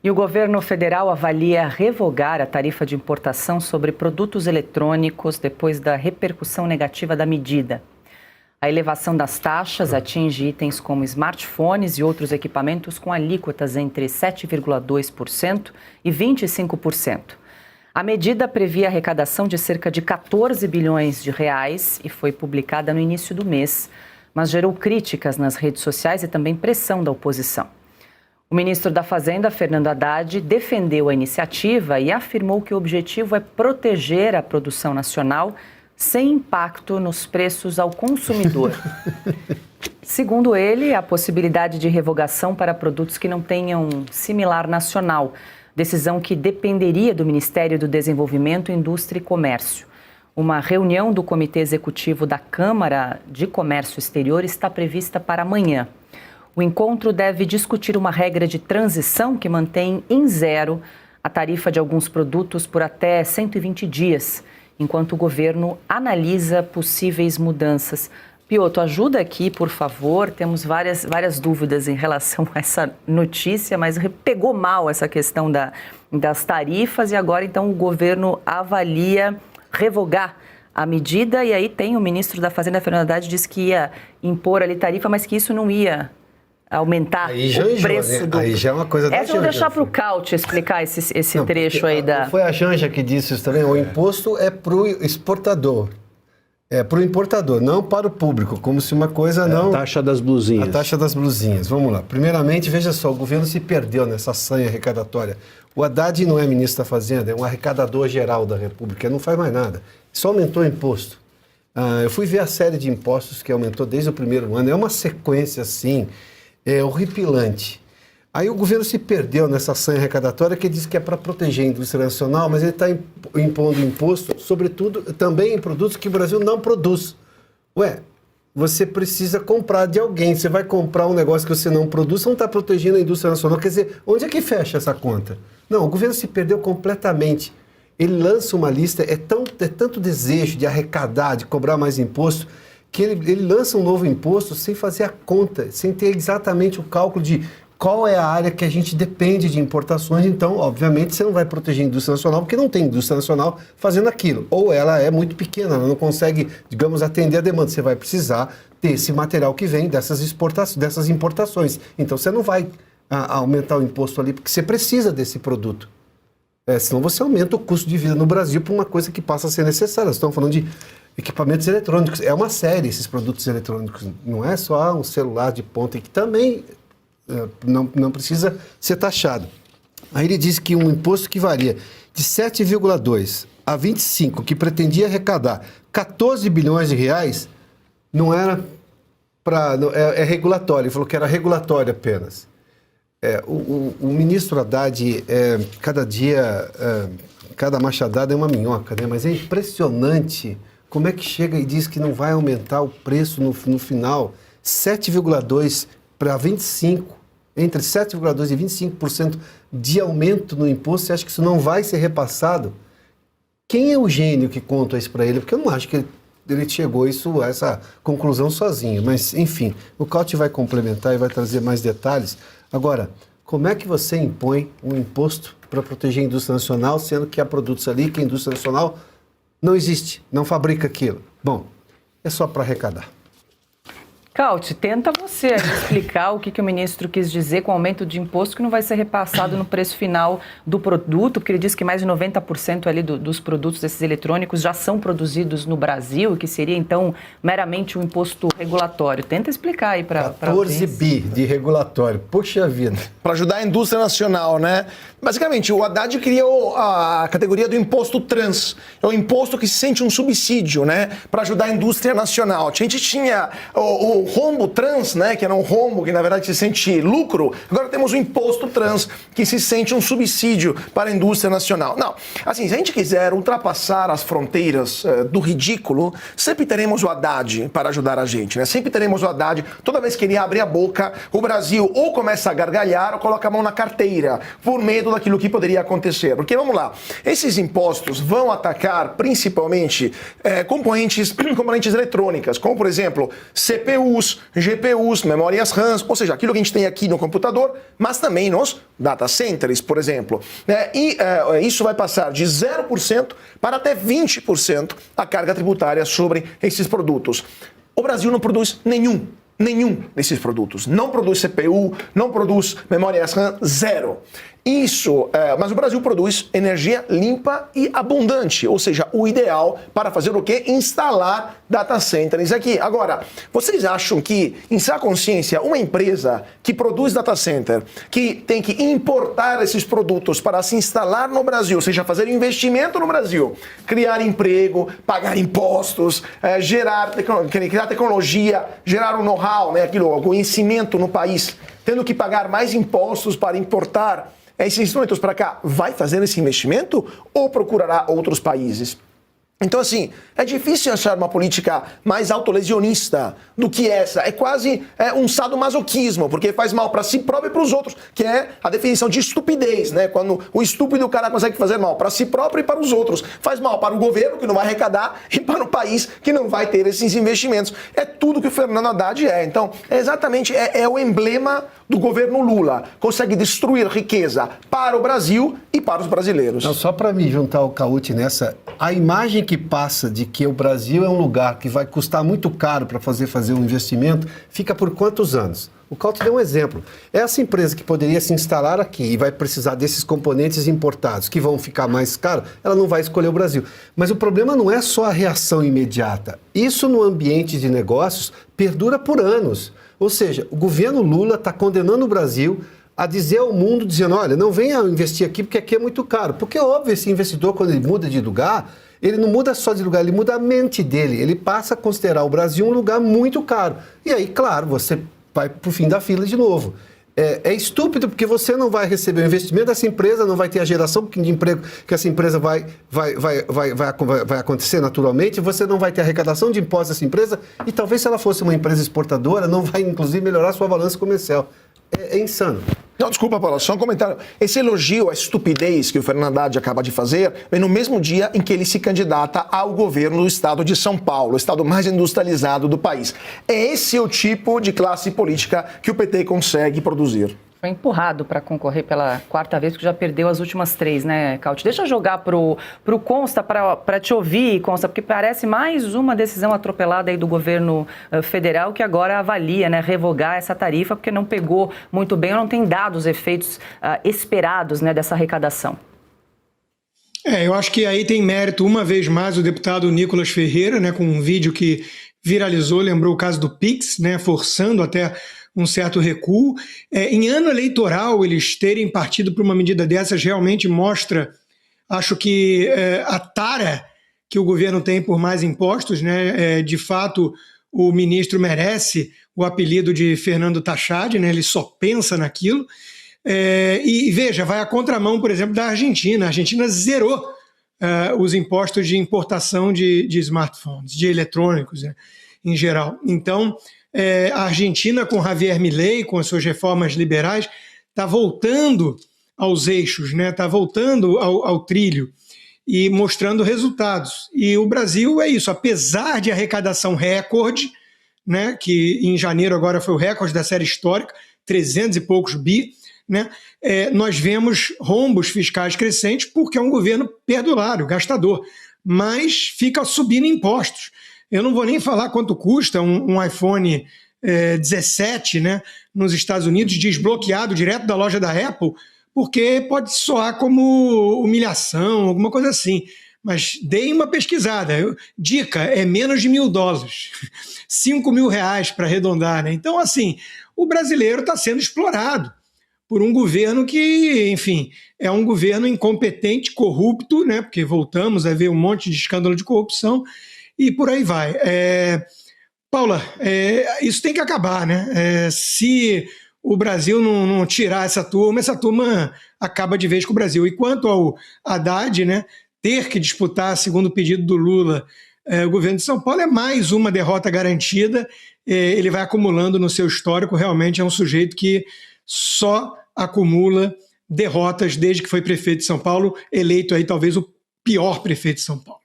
E o governo federal avalia revogar a tarifa de importação sobre produtos eletrônicos depois da repercussão negativa da medida. A elevação das taxas atinge itens como smartphones e outros equipamentos com alíquotas entre 7,2% e 25%. A medida previa a arrecadação de cerca de 14 bilhões de reais e foi publicada no início do mês, mas gerou críticas nas redes sociais e também pressão da oposição. O ministro da Fazenda, Fernando Haddad, defendeu a iniciativa e afirmou que o objetivo é proteger a produção nacional sem impacto nos preços ao consumidor. Segundo ele, a possibilidade de revogação para produtos que não tenham similar nacional, decisão que dependeria do Ministério do Desenvolvimento, Indústria e Comércio. Uma reunião do Comitê Executivo da Câmara de Comércio Exterior está prevista para amanhã. O encontro deve discutir uma regra de transição que mantém em zero a tarifa de alguns produtos por até 120 dias, enquanto o governo analisa possíveis mudanças. Piotr, ajuda aqui, por favor. Temos várias dúvidas em relação a essa notícia, mas pegou mal essa questão das tarifas e agora, então, o governo avalia revogar a medida. E aí tem o ministro da Fazenda, Fernando Haddad, disse que ia impor ali tarifa, mas que isso não ia aumentar o preço do... Aí já é uma coisa da Janja. Eu vou deixar para o Caute explicar esse trecho aí da... Foi a Janja que disse isso também. O imposto é para o exportador. É para o importador, não para o público, como se uma coisa não... A taxa das blusinhas. A taxa das blusinhas. Vamos lá. Primeiramente, veja só, o governo se perdeu nessa sanha arrecadatória. O Haddad não é ministro da Fazenda, é um arrecadador geral da República, não faz mais nada. Só aumentou o imposto. Eu fui ver a série de impostos que aumentou desde o primeiro ano. É uma sequência, assim, horripilante. Aí o governo se perdeu nessa sanha arrecadatória que diz que é para proteger a indústria nacional, mas ele está impondo imposto, sobretudo, também em produtos que o Brasil não produz. Você precisa comprar de alguém. Você vai comprar um negócio que você não produz, você não está protegendo a indústria nacional. Quer dizer, onde é que fecha essa conta? Não, o governo se perdeu completamente. Ele lança uma lista, é tanto desejo de arrecadar, de cobrar mais imposto, que ele lança um novo imposto sem fazer a conta, sem ter exatamente o cálculo de qual é a área que a gente depende de importações. Então, obviamente, você não vai proteger a indústria nacional, porque não tem indústria nacional fazendo aquilo. Ou ela é muito pequena, ela não consegue, digamos, atender a demanda. Você vai precisar ter esse material que vem dessas importações. Então, você não vai aumentar o imposto ali, porque você precisa desse produto. Senão você aumenta o custo de vida no Brasil por uma coisa que passa a ser necessária. Estamos falando de equipamentos eletrônicos. É uma série esses produtos eletrônicos. Não é só um celular de ponta, que também não precisa ser taxado. Aí ele diz que um imposto que varia de 7,2 a 25, que pretendia arrecadar 14 bilhões de reais, não era para... É regulatório. Ele falou que era regulatório apenas. O ministro Haddad, cada dia, cada machadada é uma minhoca, né? Mas é impressionante como é que chega e diz que não vai aumentar o preço no final, 7,2 para 25, entre 7,2% e 25% de aumento no imposto. Você acha que isso não vai ser repassado? Quem é o gênio que conta isso para ele? Porque eu não acho que ele chegou a essa conclusão sozinho. Mas, enfim, o Caute vai complementar e vai trazer mais detalhes. Agora, como é que você impõe um imposto para proteger a indústria nacional, sendo que há produtos ali que a indústria nacional não existe, não fabrica aquilo? Bom, é só para arrecadar. Caute, tenta você explicar o que o ministro quis dizer com o aumento de imposto que não vai ser repassado no preço final do produto, porque ele disse que mais de 90% ali dos produtos desses eletrônicos já são produzidos no Brasil, que seria, então, meramente um imposto regulatório. Tenta explicar aí para 14 bi de regulatório. Puxa vida. Para ajudar a indústria nacional, né? Basicamente, o Haddad criou a categoria do imposto trans. É o imposto que se sente um subsídio, né? Para ajudar a indústria nacional. A gente tinha o rombo trans, né? Que era um rombo que, na verdade, se sente lucro. Agora temos o imposto trans, que se sente um subsídio para a indústria nacional. Não, assim, se a gente quiser ultrapassar as fronteiras do ridículo, sempre teremos o Haddad para ajudar a gente, né? Sempre teremos o Haddad. Toda vez que ele abre a boca, o Brasil ou começa a gargalhar ou coloca a mão na carteira, por medo daquilo que poderia acontecer. Porque, vamos lá, esses impostos vão atacar principalmente componentes eletrônicas, como, por exemplo, CPU, CPUs, GPUs, memórias RAM, ou seja, aquilo que a gente tem aqui no computador, mas também nos data centers, por exemplo. Isso vai passar de 0% para até 20% a carga tributária sobre esses produtos. O Brasil não produz nenhum desses produtos. Não produz CPU, não produz memórias RAM, zero. Mas o Brasil produz energia limpa e abundante, ou seja, o ideal para fazer o quê? Instalar data centers aqui. Agora, vocês acham que, em sua consciência, uma empresa que produz data center, que tem que importar esses produtos para se instalar no Brasil, ou seja, fazer investimento no Brasil, criar emprego, pagar impostos, criar tecnologia, gerar um know-how, né, o conhecimento no país, tendo que pagar mais impostos para importar esses instrumentos para cá, vai fazer esse investimento ou procurará outros países? Então, assim, é difícil achar uma política mais autolesionista do que essa. É quase um sadomasoquismo, porque faz mal para si próprio e para os outros, que é a definição de estupidez, né? Quando o estúpido, o cara consegue fazer mal para si próprio e para os outros. Faz mal para o governo, que não vai arrecadar, e para o país, que não vai ter esses investimentos. É tudo que o Fernando Haddad é. Então, é o emblema do governo Lula. Consegue destruir riqueza para o Brasil e para os brasileiros. Não, só para me juntar ao Cauti nessa, a imagem que passa de que o Brasil é um lugar que vai custar muito caro para fazer um investimento, fica por quantos anos? O Cauti deu um exemplo. Essa empresa que poderia se instalar aqui e vai precisar desses componentes importados, que vão ficar mais caros, ela não vai escolher o Brasil. Mas o problema não é só a reação imediata. Isso no ambiente de negócios perdura por anos. Ou seja, o governo Lula está condenando o Brasil a dizer ao mundo, dizendo, olha, não venha investir aqui porque aqui é muito caro. Porque é óbvio, esse investidor, quando ele muda de lugar, ele não muda só de lugar, ele muda a mente dele. Ele passa a considerar o Brasil um lugar muito caro. E aí, claro, você vai para o fim da fila de novo. É estúpido porque você não vai receber o investimento dessa empresa, não vai ter a geração de emprego que essa empresa vai acontecer naturalmente, você não vai ter arrecadação de impostos dessa empresa e talvez se ela fosse uma empresa exportadora, não vai inclusive melhorar sua balança comercial. É insano. Não, desculpa, Paulo, só um comentário. Esse elogio à estupidez que o Fernando Haddad acaba de fazer vem no mesmo dia em que ele se candidata ao governo do estado de São Paulo, o estado mais industrializado do país. Esse é o tipo de classe política que o PT consegue produzir. Foi empurrado para concorrer pela quarta vez, porque já perdeu as últimas 3, né, Cauti? Deixa eu jogar pro Consta para te ouvir, Consta, porque parece mais uma decisão atropelada aí do governo federal que agora avalia, né, revogar essa tarifa, porque não pegou muito bem ou não tem dado os efeitos esperados, né, dessa arrecadação. Eu acho que aí tem mérito, uma vez mais, o deputado Nicolas Ferreira, né, com um vídeo que viralizou, lembrou o caso do Pix, né, forçando até um certo recuo. Em ano eleitoral, eles terem partido por uma medida dessas realmente mostra, acho que a tara que o governo tem por mais impostos, né? De fato, o ministro merece o apelido de Fernando Tachad, né? Ele só pensa naquilo. E veja, vai à contramão, por exemplo, da Argentina. A Argentina zerou os impostos de importação de smartphones, de eletrônicos, né, em geral. Então, a Argentina, com Javier Milei, com as suas reformas liberais, está voltando aos eixos, né? Está voltando ao trilho e mostrando resultados. E o Brasil é isso, apesar de arrecadação recorde, né? Que em janeiro agora foi o recorde da série histórica, 300 e poucos bi, né? Nós vemos rombos fiscais crescentes porque é um governo perdulário, gastador, mas fica subindo impostos. Eu não vou nem falar quanto custa um iPhone 17, né, nos Estados Unidos, desbloqueado direto da loja da Apple, porque pode soar como humilhação, alguma coisa assim. Mas deem uma pesquisada. Dica, é menos de $1.000, R$5.000 para arredondar, né? Então, assim, o brasileiro está sendo explorado por um governo que, enfim, é um governo incompetente, corrupto, né, porque voltamos a ver um monte de escândalo de corrupção, e por aí vai. Paula, isso tem que acabar, né? Se o Brasil não tirar essa turma acaba de vez com o Brasil. E quanto ao Haddad, né, ter que disputar, segundo o pedido do Lula, o governo de São Paulo, é mais uma derrota garantida. Ele vai acumulando no seu histórico, realmente é um sujeito que só acumula derrotas desde que foi prefeito de São Paulo, eleito aí talvez o pior prefeito de São Paulo.